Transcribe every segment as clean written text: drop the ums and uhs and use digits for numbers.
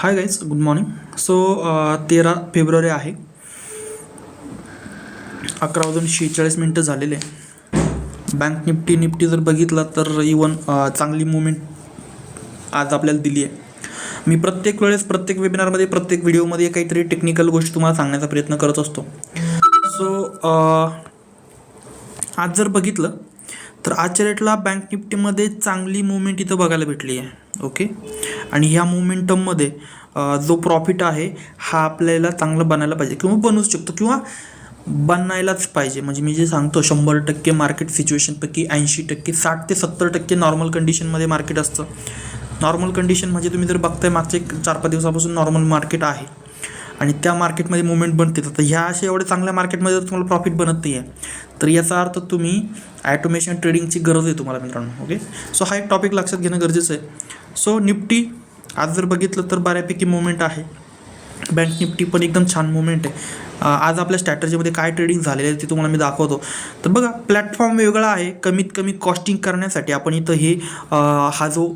Hi guys, good morning. So 13 February आहे, 11:46 झालेले. Bank Nifty जर बघितला तर इवन चांगली मुवमेंट आज आपल्याला दिली आहे. मी प्रत्येक वेळेस प्रत्येक वेबिनारमध्ये प्रत्येक व्हिडिओमध्ये काहीतरी टेक्निकल गोष्टी तुम्हाला सांगण्याचा प्रयत्न करत असतो. सो आज जर बघितलं तर आजच्या रेटला बँक निफ्टीमध्ये चांगली मुवमेंट इथं बघायला भेटली आहे. ओके, आणि ह्या मोमेंटममध्ये जो प्रॉफिट आहे हा आपल्याला चांगला बनायला पाहिजे किंवा बनवूच शकतो किंवा बनायलाच पाहिजे. म्हणजे मी जे सांगतो 100% मार्केट सिच्युएशनपैकी 80%, 60 ते 70% नॉर्मल कंडिशनमध्ये मार्केट असतं. नॉर्मल कंडिशन म्हणजे तुम्ही जर बघताय मागच्या 4-5 दिवसापासून नॉर्मल मार्केट आहे आणि त्या मार्केटमध्ये मुवमेंट बनते. तर ह्या अशा एवढ्या चांगल्या मार्केटमध्ये जर तुम्हाला प्रॉफिट बनत नाही आहे तर याचा अर्थ तुम्ही ॲटोमेशन ट्रेडिंगची गरज आहे तुम्हाला मित्रांनो. ओके, सो हा एक टॉपिक लक्षात घेणं गरजेचं आहे. सो निफ्टी आज जर बघितलं तर बऱ्यापैकी मुवमेंट आहे. बँक निफ्टी पण एकदम छान मुवमेंट आहे. आज आपल्या स्ट्रॅटजीमध्ये काय ट्रेडिंग झालेलं आहे ते तुम्हाला मी दाखवतो. तर बघा, प्लॅटफॉर्म वेगळा आहे. कमीत कमी कॉस्टिंग करण्यासाठी आपण इथं हे हा जो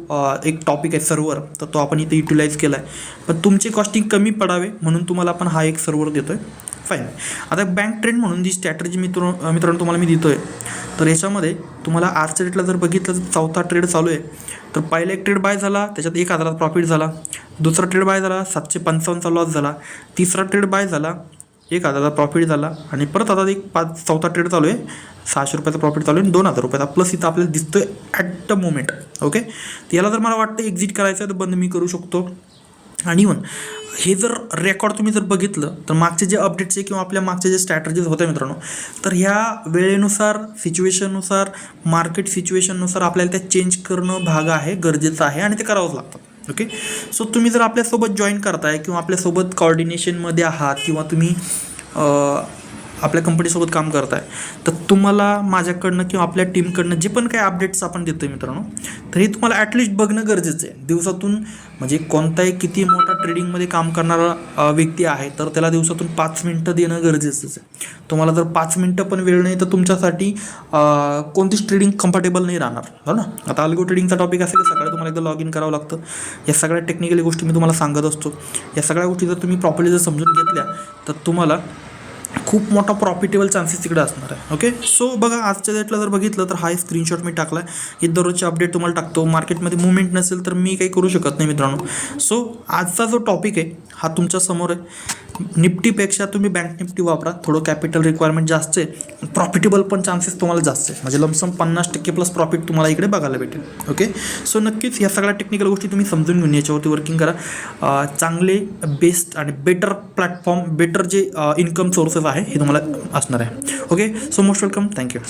एक टॉपिक आहे सर्व्हर, तर तो आपण इथं युटिलाइज केला आहे. पण तुमची कॉस्टिंग कमी पडावे म्हणून तुम्हाला आपण हा एक सर्व्हर देतो आहे. फाईन. आता बँक ट्रेंड म्हणून जी स्ट्रॅटजी मित्रांनो तुम्हाला मी देतो आहे, तर याच्यामध्ये तुम्हाला आजच्या डेटला जर बघितलं तर चौथा ट्रेड चालू आहे. तर पहिला एक ट्रेड बाय झाला, त्याच्यात 1000 प्रॉफिट झाला. दुसरा ट्रेड बाय झाला, 755चा लॉस झाला. तिसरा ट्रेड बाय झाला, 1000 प्रॉफिट झाला. आणि परत आता एक चौथा ट्रेड चालू आहे, 600 रुपयाचा प्रॉफिट चालू आहे, 2000 रुपयाचा प्लस इथं आपल्याला दिसतोय ॲट द मोमेंट. ओके, तर याला जर मला वाटतं एक्झिट करायचं आहे तर बंद मी करू शकतो. आणि इवन हे जर रेकॉर्ड तुम्ही जर बघितलं तर मागचे जे अपडेट्स आहे किंवा आपल्या मागचे जे स्ट्रॅटजीज होते मित्रांनो, तर ह्या वेळेनुसार, सिच्युएशननुसार, मार्केट सिच्युएशननुसार आपल्याला त्या चेंज करणं भाग आहे, गरजेचं आहे आणि ते करावंच लागतं. ओके, सो तुम्ही जर आपल्यासोबत जॉईन करताय किंवा आपल्यासोबत कॉर्डिनेशनमध्ये आहात किंवा तुम्ही आपल्या कंपनीसोबत काम करताय, तर तुम्हाला माझ्याकडनं किंवा आपल्या टीमकडनं जे पण काही अपडेट्स आपण देतो आहे मित्रांनो, तर हे तुम्हाला ॲटलिस्ट बघणं गरजेचं आहे. दिवसातून म्हणजे कोणताही किती मोठा ट्रेडिंगमध्ये काम करणारा व्यक्ती आहे तर त्याला दिवसातून 5 मिनटं देणं गरजेचंच आहे. तुम्हाला जर 5 मिनटं पण वेळ नाही तर तुमच्यासाठी कोणतीच ट्रेडिंग कम्फर्टेबल नाही राहणार, हो ना. आता अल्गो ट्रेडिंगचा टॉपिक असेल की सकाळी तुम्हाला एकदा लॉग इन करावं लागतं. या सगळ्या टेक्निकली गोष्टी मी तुम्हाला सांगत असतो. या सगळ्या गोष्टी जर तुम्ही प्रॉपरली जर समजून घेतल्या तर तुम्हाला खूप मोठा प्रॉफिटेबल चान्सेस तिकडे असणार आहे. ओके, सो बघा, आजच्या डेटला जर बघितलं तर हा एक स्क्रीनशॉट मी टाकला आहे. हे दररोजचे अपडेट तुम्हाला टाकतो. मार्केटमध्ये मुवमेंट नसेल तर मी काही करू शकत नाही मित्रांनो. सो आजचा जो टॉपिक आहे हा तुमच्या समोर आहे. निफ्टीपेक्षा तुम्ही बँक निफ्टी वापरा. थोडं कॅपिटल रिक्वायरमेंट जास्त आहे, प्रॉफिटेबल पण चान्सेस तुम्हाला जास्त आहे. म्हणजे लमसम 50% प्लस प्रॉफिट तुम्हाला इकडे बघायला भेटेल. ओके, सो नक्कीच ह्या सगळ्या टेक्निकल गोष्टी तुम्ही समजून घेऊन याच्यावरती वर्किंग करा. चांगले, बेस्ट आणि बेटर प्लॅटफॉर्म, बेटर जे इन्कम सोर्सेस आहे हे तुम्हाला असणार आहे. Okay, so most welcome. Thank you.